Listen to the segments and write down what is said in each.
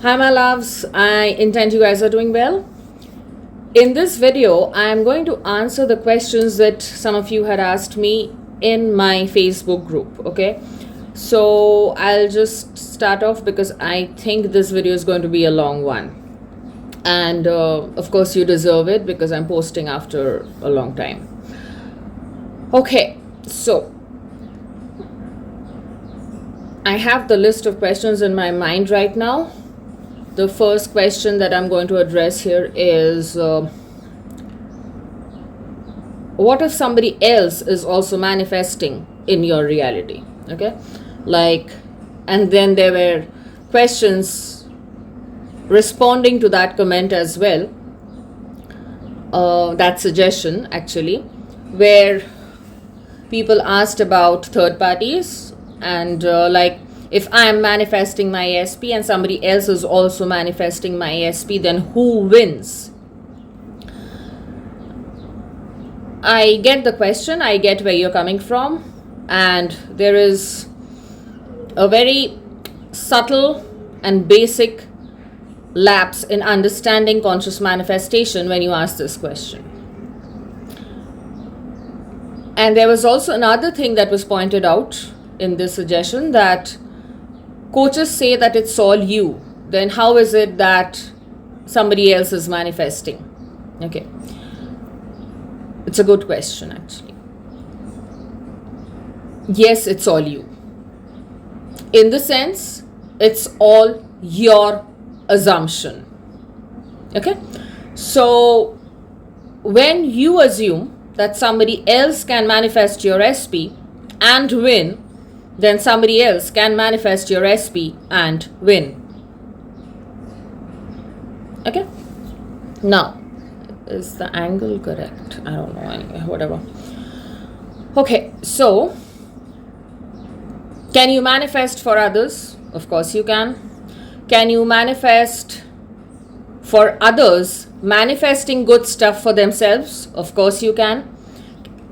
Hi my loves, I intend you guys are doing well. In this video, I am going to answer the questions that some of you had asked me in my Facebook group, okay? So I'll just start off because I think this video is going to be a long one. And of course you deserve it because I'm posting after a long time. Okay, so I have the list of questions in my mind right now. The first question that I'm going to address here is what if somebody else is also manifesting in your reality? Okay, and then there were questions responding to that comment as well, that suggestion actually, where people asked about third parties and if I am manifesting my ASP and somebody else is also manifesting my ASP, then who wins? I get the question, I get where you're coming from, and there is a very subtle and basic lapse in understanding conscious manifestation when you ask this question. And there was also another thing that was pointed out in this suggestion, that coaches say that it's all you. Then how is it that somebody else is manifesting? Okay. It's a good question actually. Yes, it's all you. In the sense, it's all your assumption. Okay. So when you assume that somebody else can manifest your SP and win, then somebody else can manifest your SP and win. Okay. Now, is the angle correct? I don't know, anyway, whatever. Okay, so can you manifest for others? Of course you can. Can you manifest for others manifesting good stuff for themselves? Of course you can.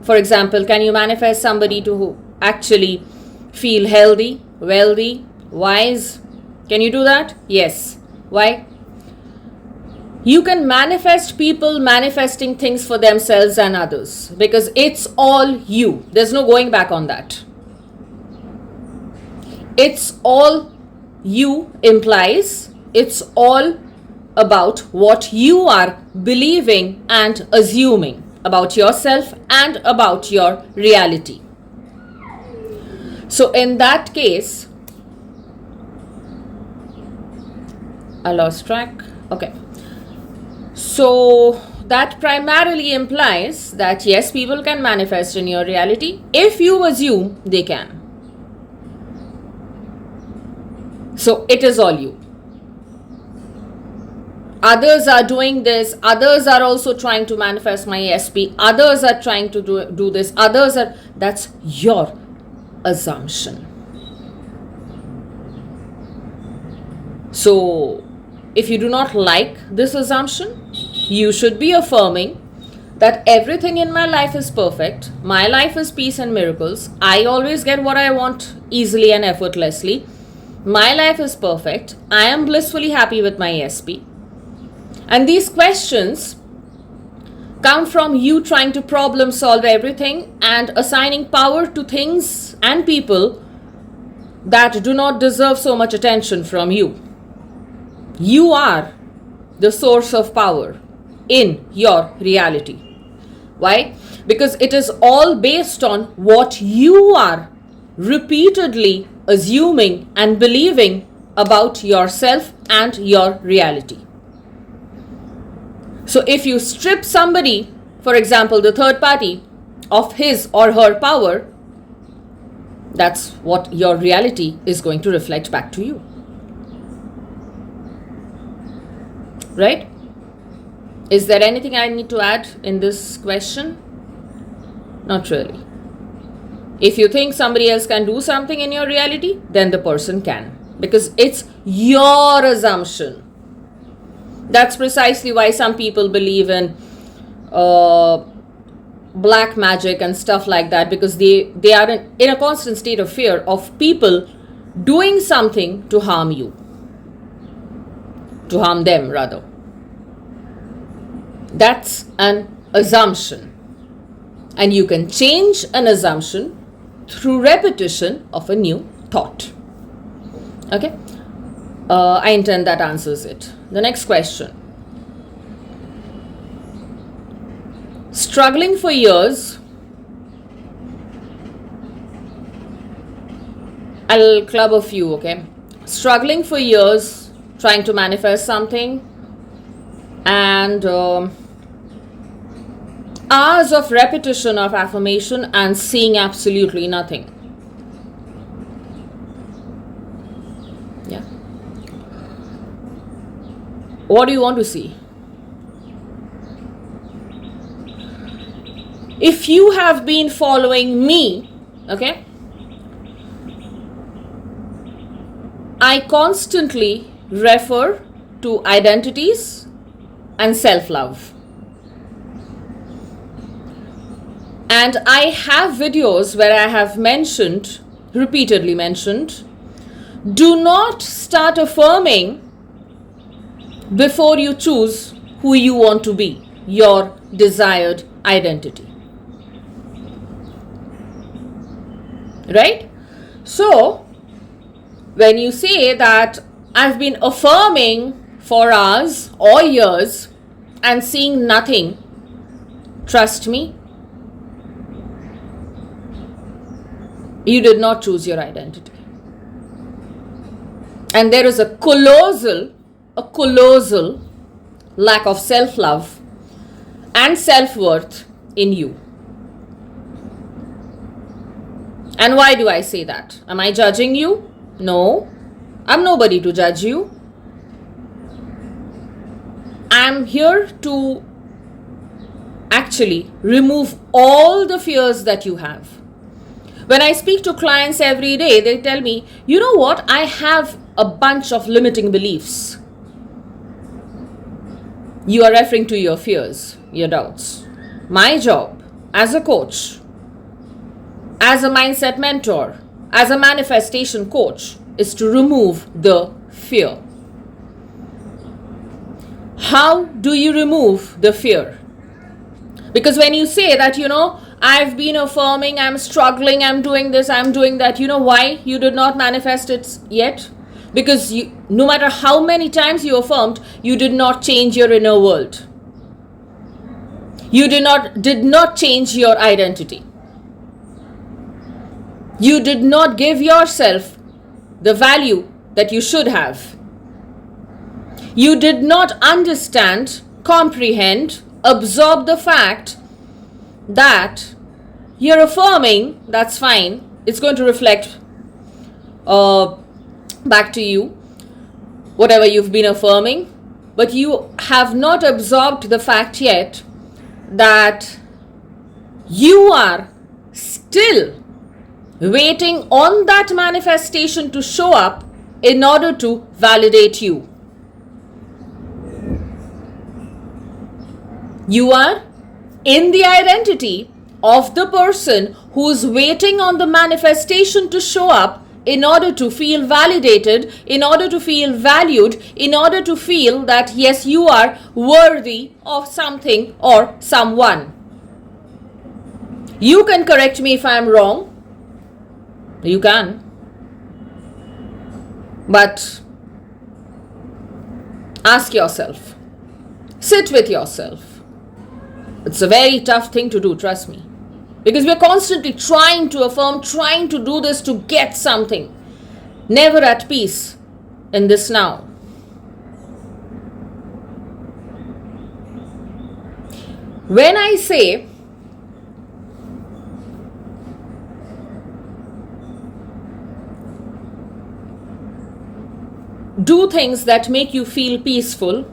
For example, can you manifest somebody to actually feel healthy, wealthy, wise? Can you do that? Yes. Why? You can manifest people manifesting things for themselves and others because it's all you. There's no going back on that. It's all you implies it's all about what you are believing and assuming about yourself and about your reality. So in that case, I lost track. Okay. So that primarily implies that yes, people can manifest in your reality if you assume they can. So it is all you. Others are doing this. Others are also trying to manifest my ASP. Others are trying to do this. That's your assumption. So if you do not like this assumption, you should be affirming that everything in my life is perfect. My life is peace and miracles. I always get what I want easily and effortlessly. My life is perfect. I am blissfully happy with my ASP. And these questions come from you trying to problem solve everything and assigning power to things and people that do not deserve so much attention from you. You are the source of power in your reality. Why? Because it is all based on what you are repeatedly assuming and believing about yourself and your reality. So if you strip somebody, for example, the third party, of his or her power, that's what your reality is going to reflect back to you. Right? Is there anything I need to add in this question? Not really. If you think somebody else can do something in your reality, then the person can, because it's your assumption. That's precisely why some people believe in black magic and stuff like that, because they are in a constant state of fear of people doing something to harm you. to harm them rather. That's an assumption. And you can change an assumption through repetition of a new thought. Okay? I intend that answers it. The next question. Struggling for years. I'll club a few, okay? Struggling for years, trying to manifest something, and hours of repetition of affirmation and seeing absolutely nothing. Yeah. What do you want to see? If you have been following me, okay, I constantly refer to identities and self-love. And I have videos where I have repeatedly mentioned, do not start affirming before you choose who you want to be, your desired identity. Right? So, when you say that I've been affirming for hours or years and seeing nothing, trust me, you did not choose your identity. And there is a colossal lack of self-love and self-worth in you. And why do I say that? Am I judging you? No, I'm nobody to judge you. I'm here to actually remove all the fears that you have. When I speak to clients every day, they tell me, you know what, I have a bunch of limiting beliefs. You are referring to your fears, your doubts. My job as a coach, as a mindset mentor, as a manifestation coach, is to remove the fear. How do you remove the fear? Because when you say that, I've been affirming, I'm struggling, I'm doing this, I'm doing that, you know why you did not manifest it yet? Because no matter how many times you affirmed, you did not change your inner world. You did not change your identity. You did not give yourself the value that you should have. You did not understand, comprehend, absorb the fact that you're affirming, that's fine, it's going to reflect back to you, whatever you've been affirming, but you have not absorbed the fact yet that you are still waiting on that manifestation to show up in order to validate you. You are in the identity of the person who's waiting on the manifestation to show up in order to feel validated, in order to feel valued, in order to feel that yes, you are worthy of something or someone. You can correct me if I'm wrong. You can. But ask yourself. Sit with yourself. It's a very tough thing to do, trust me. Because we're constantly trying to affirm, trying to do this to get something. Never at peace in this now. When I say do things that make you feel peaceful,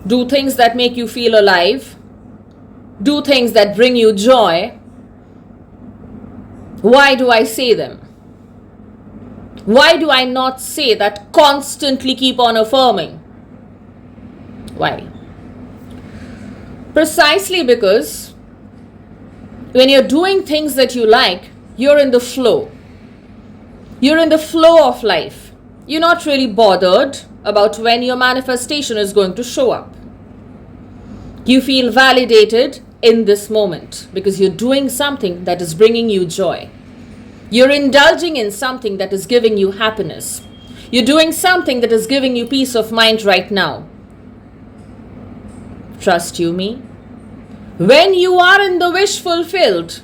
do things that make you feel alive, do things that bring you joy, why do I say them? Why do I not say that constantly keep on affirming? Why? Precisely because when you're doing things that you like, you're in the flow. You're in the flow of life. You're not really bothered about when your manifestation is going to show up. You feel validated in this moment because you're doing something that is bringing you joy. You're indulging in something that is giving you happiness. You're doing something that is giving you peace of mind right now. Trust you me. When you are in the wish fulfilled,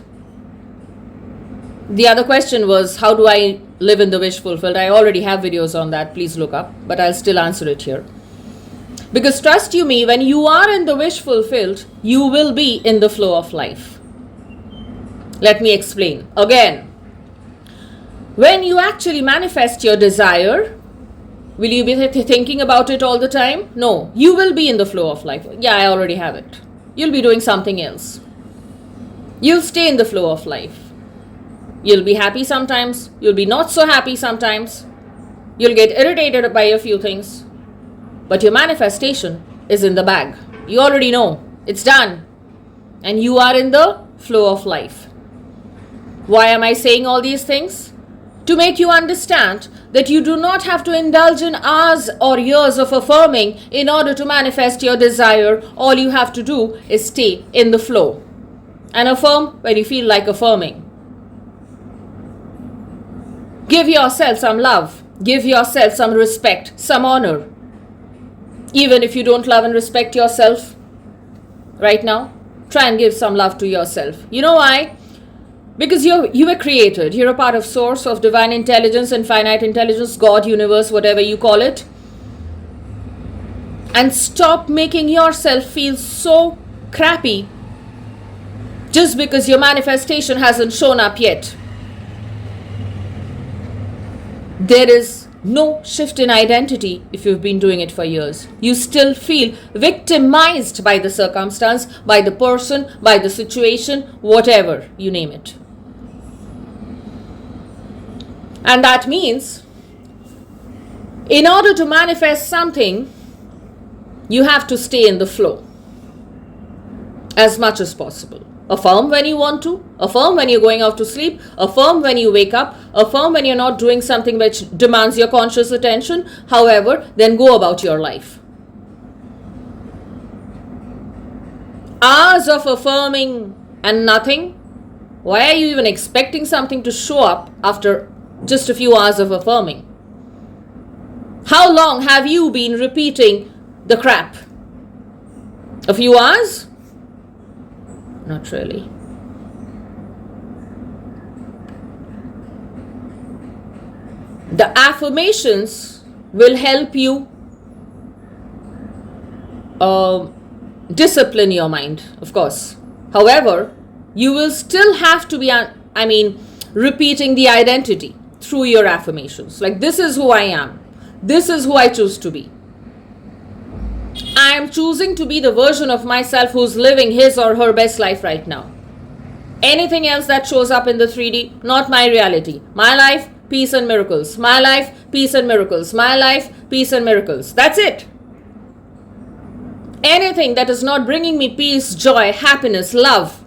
the other question was, how do I live in the wish fulfilled? I already have videos on that. Please look up, but I'll still answer it here. Because trust you me, when you are in the wish fulfilled, you will be in the flow of life. Let me explain. Again, when you actually manifest your desire, will you be thinking about it all the time? No, you will be in the flow of life. Yeah, I already have it. You'll be doing something else. You'll stay in the flow of life. You'll be happy sometimes. You'll be not so happy sometimes. You'll get irritated by a few things. But your manifestation is in the bag. You already know. It's done. And you are in the flow of life. Why am I saying all these things? To make you understand that you do not have to indulge in hours or years of affirming in order to manifest your desire. All you have to do is stay in the flow and affirm when you feel like affirming. Give yourself some love. Give yourself some respect, some honor. Even if you don't love and respect yourself right now, try and give some love to yourself. You know why? Because you were created. You're a part of source, of divine intelligence, infinite intelligence, God, universe, whatever you call it. And stop making yourself feel so crappy just because your manifestation hasn't shown up yet. There is no shift in identity if you've been doing it for years. You still feel victimized by the circumstance, by the person, by the situation, whatever, you name it. And that means, in order to manifest something, you have to stay in the flow as much as possible. Affirm when you want to, affirm when you're going off to sleep, affirm when you wake up, affirm when you're not doing something which demands your conscious attention. However, then go about your life. Hours of affirming and nothing. Why are you even expecting something to show up after just a few hours of affirming? How long have you been repeating the crap? A few hours? Not really. The affirmations will help you discipline your mind, of course. However, you will still have to be, repeating the identity through your affirmations. Like, this is who I am. This is who I choose to be. I am choosing to be the version of myself who's living his or her best life right now. Anything else that shows up in the 3D, not my reality. My life, peace and miracles. My life, peace and miracles. My life, peace and miracles. That's it. Anything that is not bringing me peace, joy, happiness, love,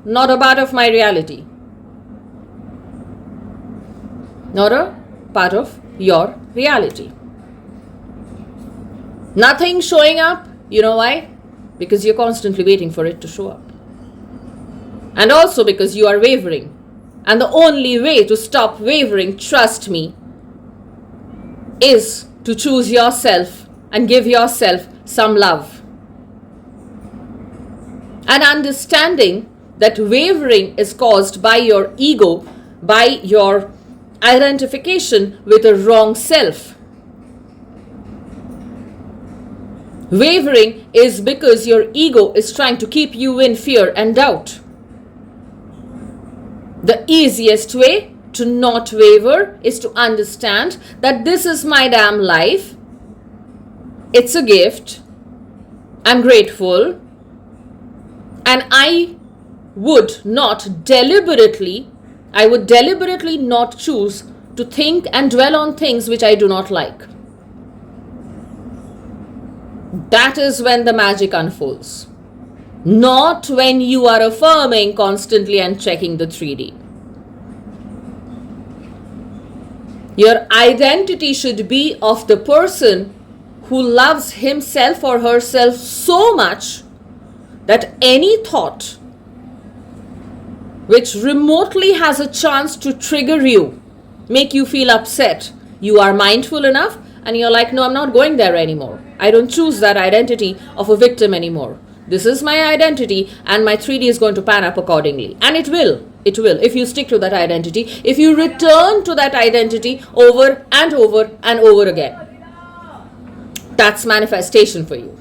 not a part of my reality. Not a part of your reality. Nothing showing up. You know why? Because you're constantly waiting for it to show up. And also because you are wavering. And the only way to stop wavering, trust me, is to choose yourself and give yourself some love. And understanding that wavering is caused by your ego, by your identification with a wrong self. Wavering is because your ego is trying to keep you in fear and doubt. The easiest way to not waver is to understand that this is my damn life. It's a gift. I'm grateful. And I would deliberately not choose to think and dwell on things which I do not like. That is when the magic unfolds. Not when you are affirming constantly and checking the 3D. Your identity should be of the person who loves himself or herself so much that any thought which remotely has a chance to trigger you, make you feel upset, you are mindful enough and you're like, no, I'm not going there anymore. I don't choose that identity of a victim anymore. This is my identity and my 3D is going to pan up accordingly. And it will. It will. If you stick to that identity, if you return to that identity over and over and over again. That's manifestation for you.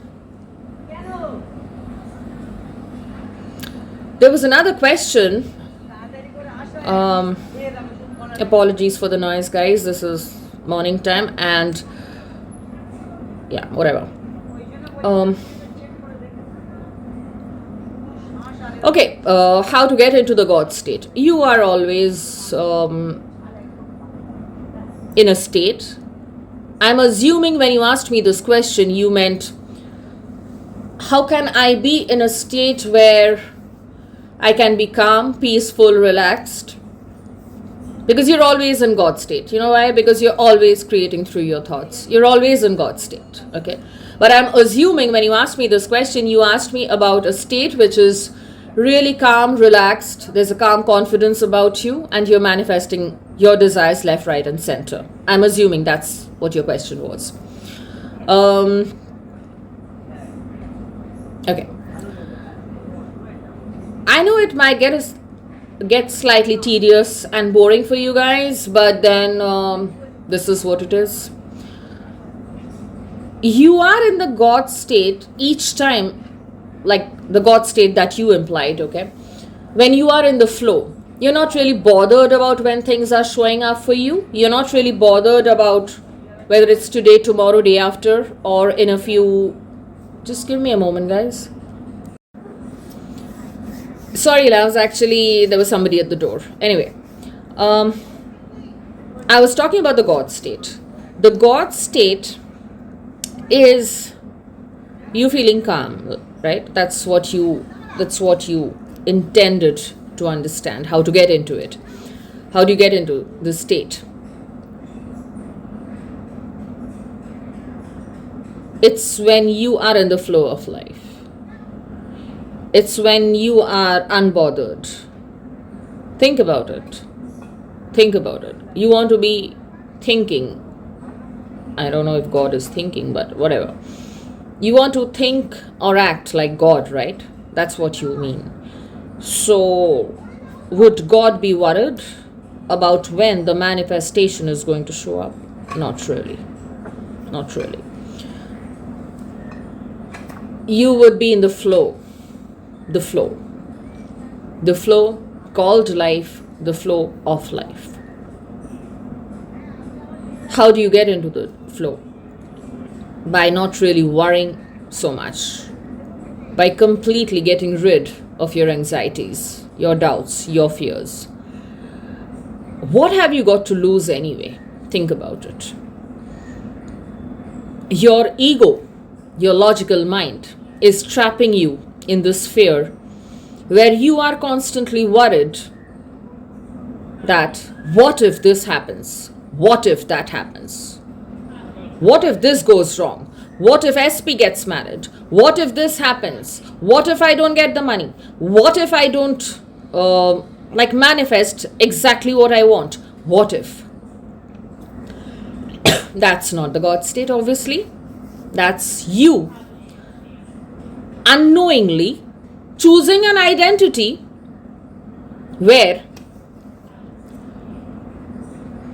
There was another question. Apologies for the noise, guys. This is morning time and yeah, whatever. Okay, how to get into the God state. You are always in a state. I'm assuming when you asked me this question, you meant, how can I be in a state where I can be calm, peaceful, relaxed? Because you're always in God state. You know why? Because you're always creating through your thoughts. You're always in God state. Okay. But I'm assuming when you asked me this question, you asked me about a state which is really calm, relaxed. There's a calm confidence about you and you're manifesting your desires left, right, and center. I'm assuming that's what your question was. Okay. I know it might get slightly tedious and boring for you guys, but then this is what it is. You are in the God state each time, like the God state that you implied, okay? When you are in the flow, you're not really bothered about when things are showing up for you. You're not really bothered about whether it's today, tomorrow, day after, or in a few... Just give me a moment, guys. Sorry, Laz, actually, there was somebody at the door. Anyway, I was talking about the God state. The God state is you feeling calm, right? That's what you intended to understand, how to get into it. How do you get into the state? It's when you are in the flow of life. It's when you are unbothered. Think about it. Think about it. You want to be thinking. I don't know if God is thinking, but whatever. You want to think or act like God, right? That's what you mean. So, would God be worried about when the manifestation is going to show up? Not really. Not really. You would be in the flow. The flow. The flow called life, the flow of life. How do you get into the flow? By not really worrying so much. By completely getting rid of your anxieties, your doubts, your fears. What have you got to lose anyway? Think about it. Your ego, your logical mind, is trapping you in this fear where you are constantly worried that what if this happens? What if that happens? What if this goes wrong? What if SP gets married? What if this happens? What if I don't get the money? What if I don't manifest exactly what I want? What if? That's not the God state, obviously. That's you unknowingly choosing an identity where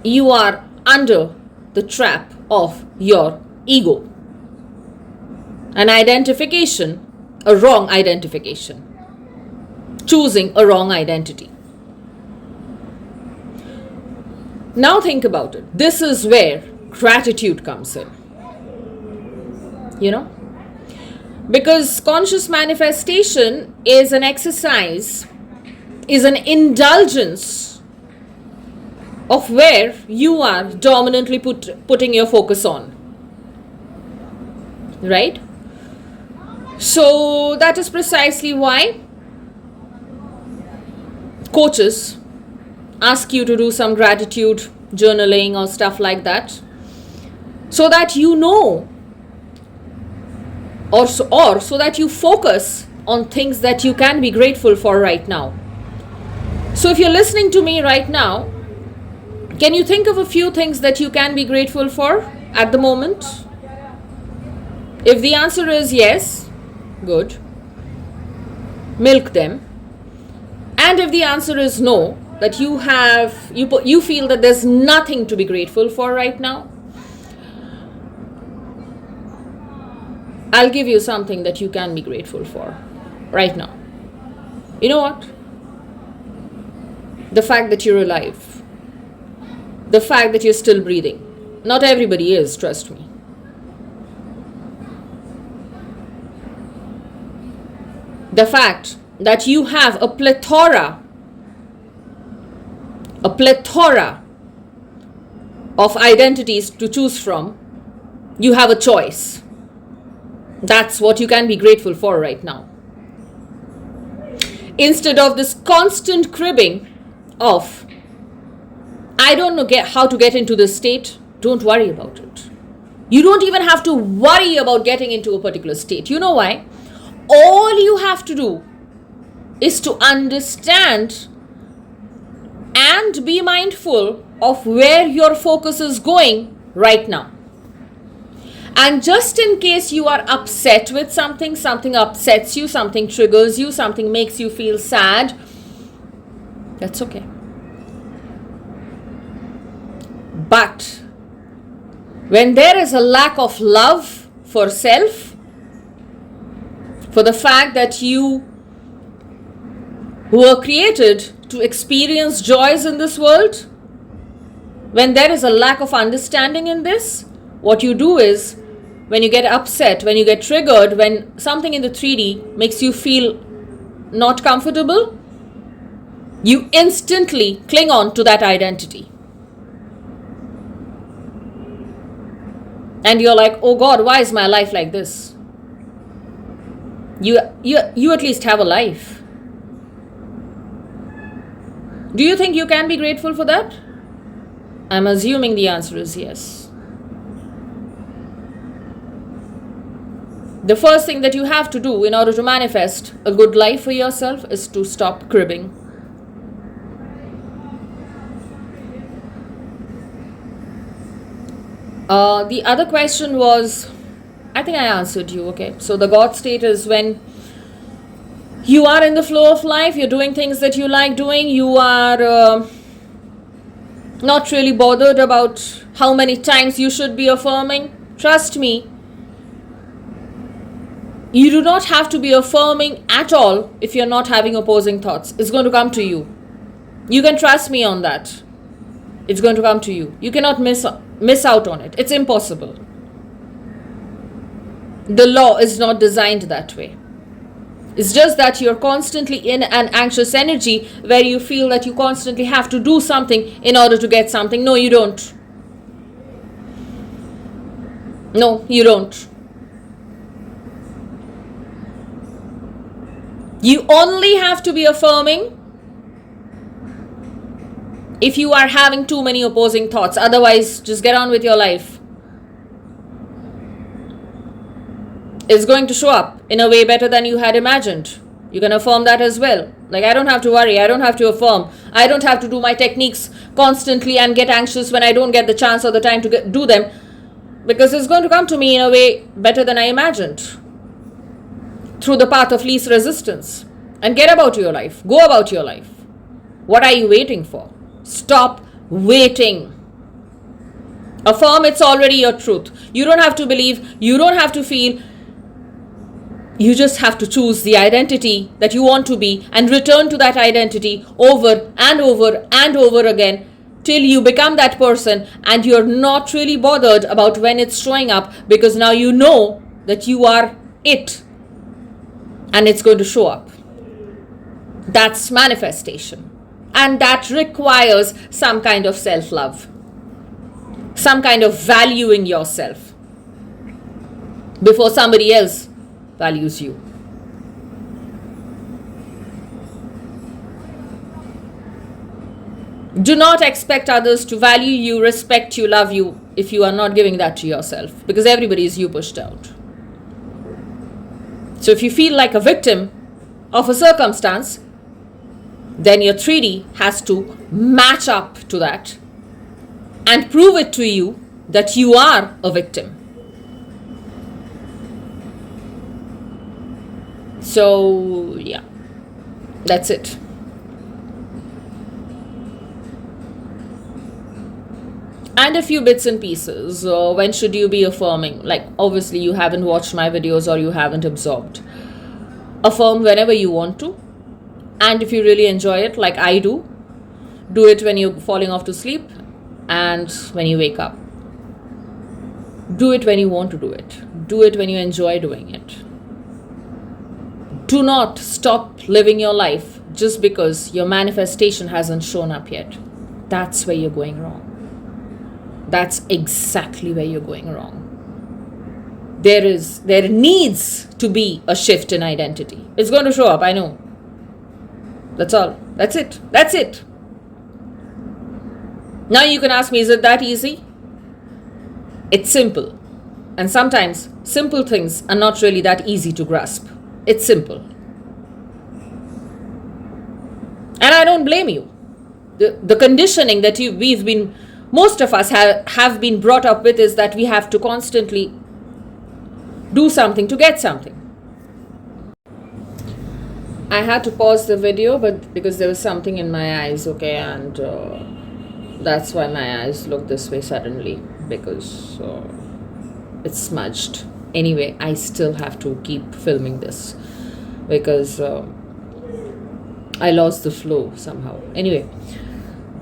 you are under the trap of your ego. An identification, a wrong identification. Choosing a wrong identity. Now think about it. This is where gratitude comes in. You know? Because conscious manifestation is an exercise, is an indulgence of where you are dominantly putting your focus on. Right? So that is precisely why coaches ask you to do some gratitude journaling or stuff like that, so that you know, or so that you focus on things that you can be grateful for right now. So if you're listening to me right now, can you think of a few things that you can be grateful for at the moment? If the answer is yes, good. Milk them. And if the answer is no, that you feel that there's nothing to be grateful for right now, I'll give you something that you can be grateful for right now. You know what? The fact that you're alive. The fact that you're still breathing. Not everybody is, trust me. The fact that you have a plethora of identities to choose from. You have a choice. That's what you can be grateful for right now. Instead of this constant cribbing of, I don't know how to get into this state, don't worry about it. You don't even have to worry about getting into a particular state. You know why? All you have to do is to understand and be mindful of where your focus is going right now. And just in case you are upset with something upsets you, something triggers you, something makes you feel sad, that's okay. But when there is a lack of love for self, for the fact that you were created to experience joys in this world, when there is a lack of understanding in this, what you do is, when you get upset, when you get triggered, when something in the 3D makes you feel not comfortable, you instantly cling on to that identity. And you're like, oh God, why is my life like this? You at least have a life. Do you think you can be grateful for that? I'm assuming the answer is yes. The first thing that you have to do in order to manifest a good life for yourself is to stop cribbing. The other question was, I think I answered you, okay. So the God state is when you are in the flow of life, you're doing things that you like doing, you are not really bothered about how many times you should be affirming. Trust me, you do not have to be affirming at all if you're not having opposing thoughts. It's going to come to you. You can trust me on that. It's going to come to you. You cannot miss out on it. It's impossible. The law is not designed that way. It's just that you're constantly in an anxious energy where you feel that you constantly have to do something in order to get something. No, you don't. No, you don't. You only have to be affirming if you are having too many opposing thoughts. Otherwise, just get on with your life. It's going to show up in a way better than you had imagined. You can affirm that as well. Like, I don't have to worry. I don't have to affirm. I don't have to do my techniques constantly and get anxious when I don't get the chance or the time to do them. Because it's going to come to me in a way better than I imagined. Through the path of least resistance. And get about your life. Go about your life. What are you waiting for? Stop waiting. Affirm it's already your truth. You don't have to believe. You don't have to feel. You just have to choose the identity that you want to be and return to that identity over and over and over again till you become that person and you're not really bothered about when it's showing up, because now you know that you are it and it's going to show up. That's manifestation. And that requires some kind of self-love, some kind of valuing yourself before somebody else values you. Do not expect others to value you, respect you, love you if you are not giving that to yourself, because everybody is you pushed out. So if you feel like a victim of a circumstance, then your 3D has to match up to that and prove it to you that you are a victim. So, yeah, that's it. And a few bits and pieces. When should you be affirming? Like, obviously, you haven't watched my videos or you haven't absorbed. Affirm whenever you want to. And if you really enjoy it, like I do it when you're falling off to sleep and when you wake up. Do it when you want to do it. Do it when you enjoy doing it. Do not stop living your life just because your manifestation hasn't shown up yet. That's where you're going wrong. That's exactly where you're going wrong. There needs to be a shift in identity. It's going to show up, I know. That's all. That's it. That's it. Now you can ask me, is it that easy? It's simple. And sometimes simple things are not really that easy to grasp. It's simple. And I don't blame you. The conditioning that most of us have been brought up with is that we have to constantly do something to get something. I had to pause the video, but because there was something in my eyes, okay, and that's why my eyes look this way suddenly, because it's smudged. Anyway, I still have to keep filming this because I lost the flow somehow. Anyway,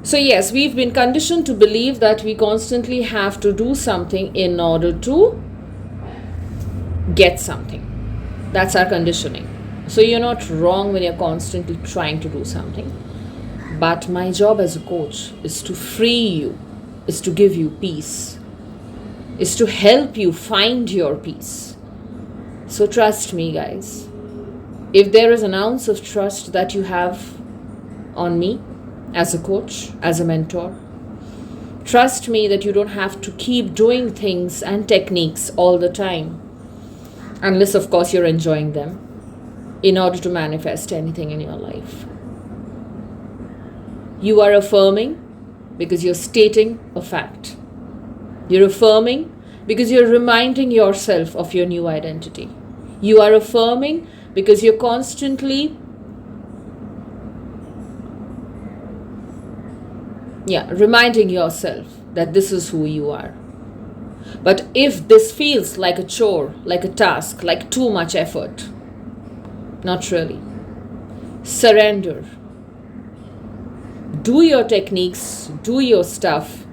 so yes, we've been conditioned to believe that we constantly have to do something in order to get something. That's our conditioning. So you're not wrong when you're constantly trying to do something. But my job as a coach is to free you, is to give you peace, is to help you find your peace. So trust me, guys. If there is an ounce of trust that you have on me as a coach, as a mentor, trust me that you don't have to keep doing things and techniques all the time, unless of course you're enjoying them, in order to manifest anything in your life. You are affirming because you're stating a fact. You're affirming because you're reminding yourself of your new identity. You are affirming because you're constantly reminding yourself that this is who you are. But if this feels like a chore, like a task, like too much effort, not really. Surrender. Do your techniques, do your stuff.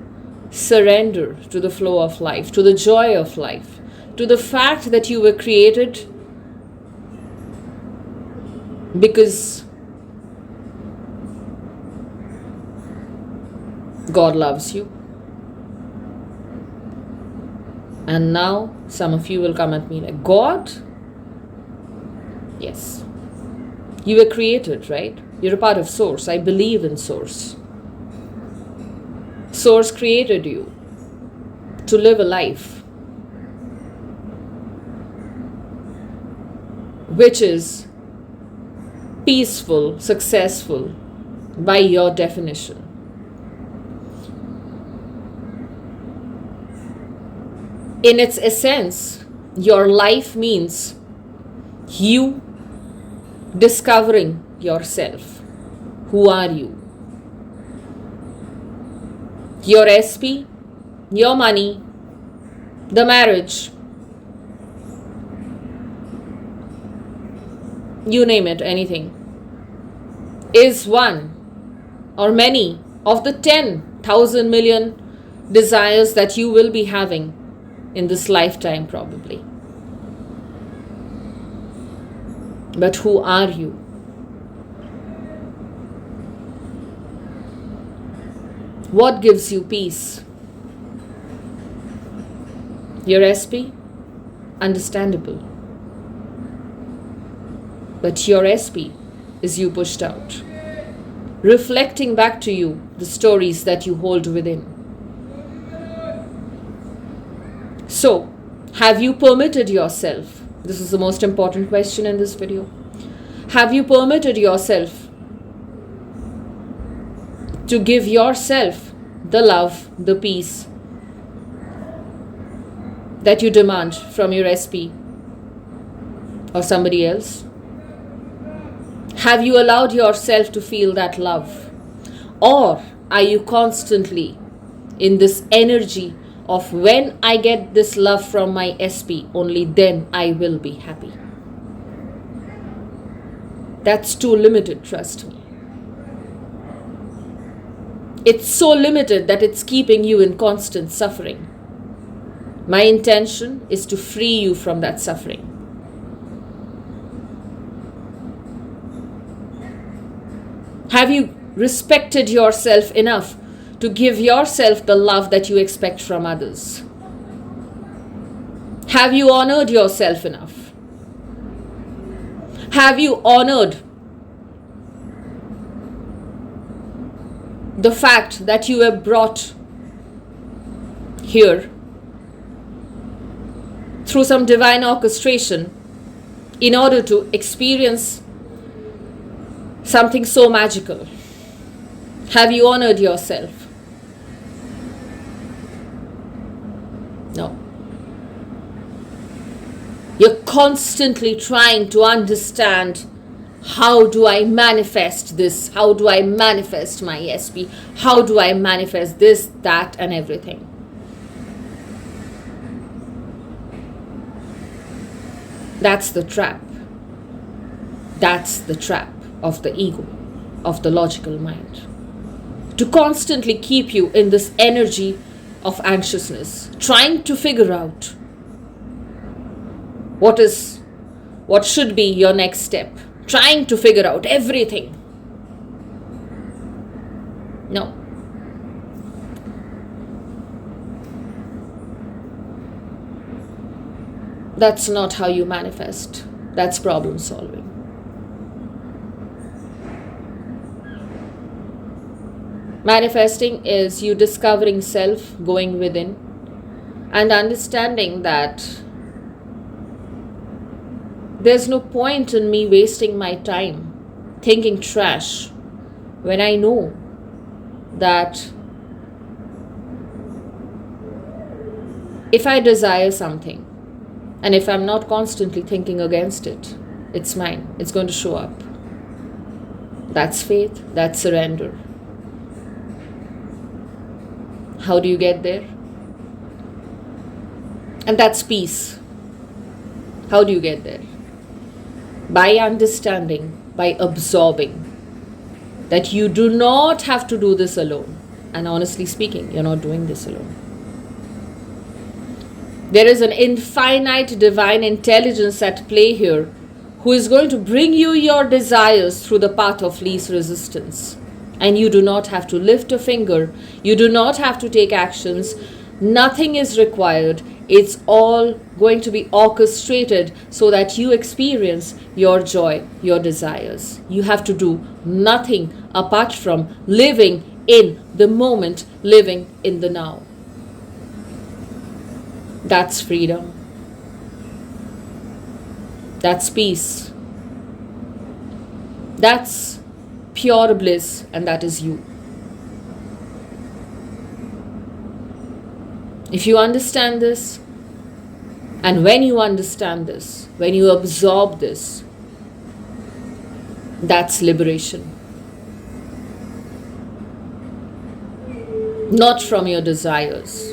Surrender to the flow of life, to the joy of life, to the fact that you were created because God loves you. And now some of you will come at me like, God? Yes. You were created, right? You're a part of Source. I believe in Source. Source created you to live a life which is peaceful, successful by your definition. In its essence, your life means you discovering yourself. Who are you? Your SP, your money, the marriage, you name it, anything, is one or many of the 10,000 million desires that you will be having in this lifetime probably. But who are you? What gives you peace? Your SP? Understandable. But your SP is you pushed out. reflecting back to you the stories that you hold within. So, have you permitted yourself? This is the most important question in this video. Have you permitted yourself to give yourself the love, the peace that you demand from your SP or somebody else? Have you allowed yourself to feel that love? Or are you constantly in this energy of when I get this love from my SP, only then I will be happy? That's too limited, trust me. It's so limited that it's keeping you in constant suffering. My intention is to free you from that suffering. Have you respected yourself enough to give yourself the love that you expect from others? Have you honored yourself enough? Have you honored the fact that you were brought here through some divine orchestration in order to experience something so magical? Have you honored yourself? No. You're constantly trying to understand, how do I manifest this? How do I manifest my SP? How do I manifest this, that, and everything? That's the trap. That's the trap of the ego, of the logical mind. To constantly keep you in this energy of anxiousness, trying to figure out what should be your next step, trying to figure out everything. No. That's not how you manifest. That's problem solving. Manifesting is you discovering self, going within, and understanding that there's no point in me wasting my time thinking trash when I know that if I desire something and if I'm not constantly thinking against it, it's mine. It's going to show up. That's faith. That's surrender. How do you get there? And that's peace. How do you get there? By understanding, by absorbing that you do not have to do this alone. And honestly speaking, you're not doing this alone. There is an infinite divine intelligence at play here who is going to bring you your desires through the path of least resistance. And you do not have to lift a finger. You do not have to take actions. Nothing is required. It's all going to be orchestrated so that you experience your joy, your desires. You have to do nothing apart from living in the moment, living in the now. That's freedom. That's peace. That's pure bliss, and that is you. If you understand this, and when you understand this, when you absorb this, that's liberation. Not from your desires,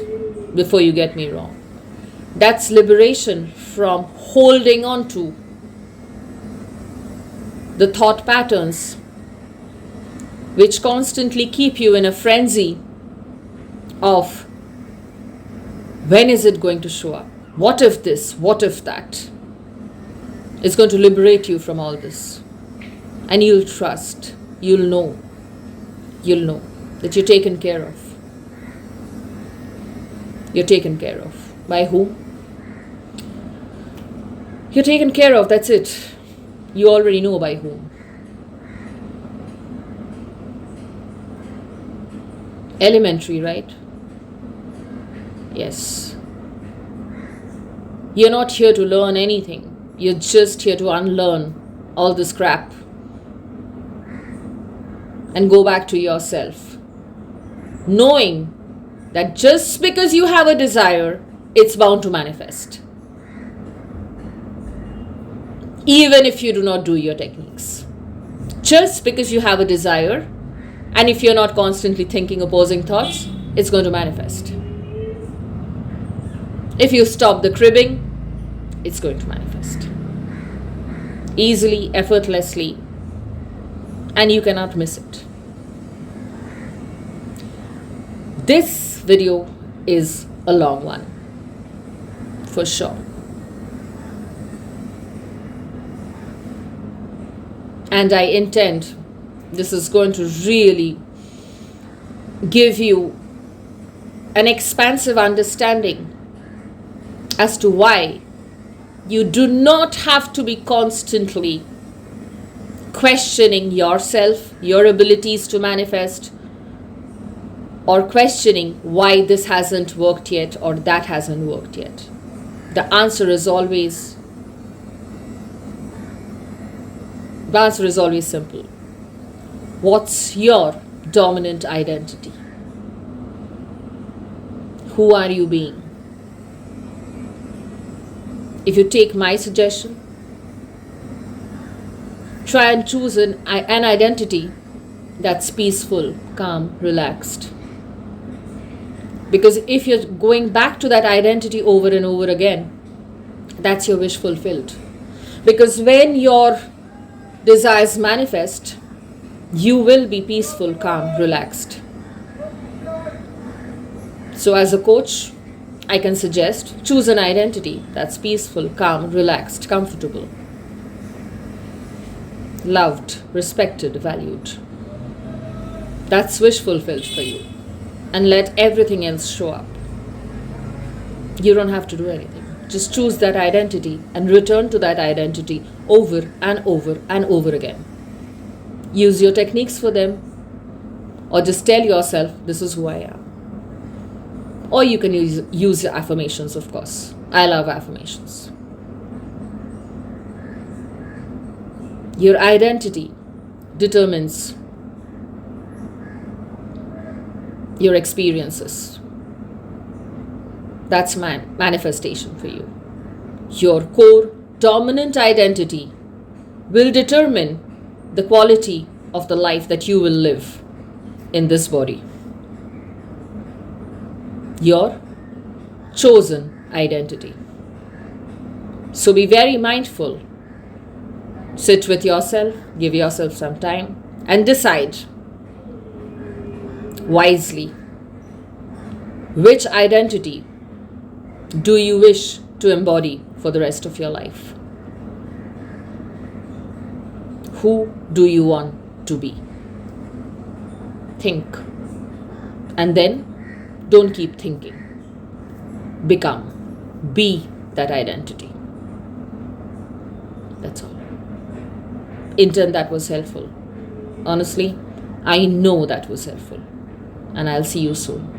before you get me wrong. That's liberation from holding on to the thought patterns which constantly keep you in a frenzy of when is it going to show up? What if this? What if that? It's going to liberate you from all this. And you'll trust, you'll know that you're taken care of. You're taken care of. By whom? You're taken care of, that's it. You already know by whom. Elementary, right? Yes. You're not here to learn anything. You're just here to unlearn all this crap and go back to yourself. Knowing that just because you have a desire, it's bound to manifest. Even if you do not do your techniques. Just because you have a desire, and if you're not constantly thinking opposing thoughts, it's going to manifest. If you stop the cribbing, it's going to manifest. Easily, effortlessly, and you cannot miss it. This video is a long one, for sure. And I intend this is going to really give you an expansive understanding as to why you do not have to be constantly questioning yourself, your abilities to manifest, or questioning why this hasn't worked yet or that hasn't worked yet. The answer is always simple. What's your dominant identity? Who are you being? If you take my suggestion, try and choose an identity that's peaceful, calm, relaxed. Because if you're going back to that identity over and over again, that's your wish fulfilled. Because when your desires manifest, you will be peaceful, calm, relaxed. So as a coach, I can suggest choose an identity that's peaceful, calm, relaxed, comfortable, loved, respected, valued. That's wish fulfilled for you. And let everything else show up. You don't have to do anything. Just choose that identity and return to that identity over and over and over again. Use your techniques for them, or just tell yourself, this is who I am. Or you can use affirmations, of course. I love affirmations. Your identity determines your experiences. That's manifestation for you. Your core dominant identity will determine the quality of the life that you will live in this body. Your chosen identity. So be very mindful. Sit with yourself, give yourself some time, and decide wisely which identity do you wish to embody for the rest of your life. Who do you want to be? Think. And then don't keep thinking. Become. Be that identity. That's all. Intend that was helpful. Honestly, I know that was helpful. And I'll see you soon.